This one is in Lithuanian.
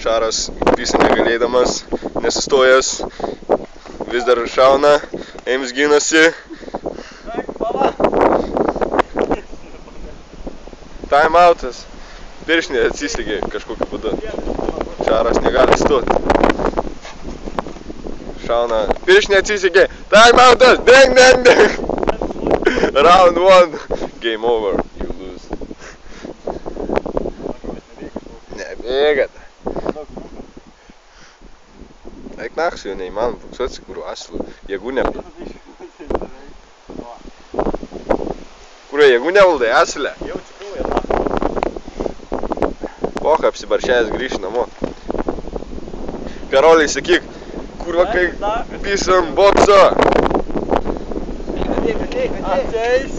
Šaras pisi negalėdamas, nesustojęs, vis dar šauna, Eimis ginasi. Time outas. Piršinė atsisegė kažkokiu būdu. Šaras negali stoti. Šauna. Piršinė atsisegė. Time outas. Deng, deng, deng. Round 1. Game over. You lose. Nebėgat. Eik naksų, jau neįmanoma buksuoti, kuriuo aslu. Jėgų nevaldai. Kurio jėgų nevaldai, aslė? Pocha apsibaršiajęs grįžti namo. Karoliai, sakyk, kurva kai pisam bokso. Ateis.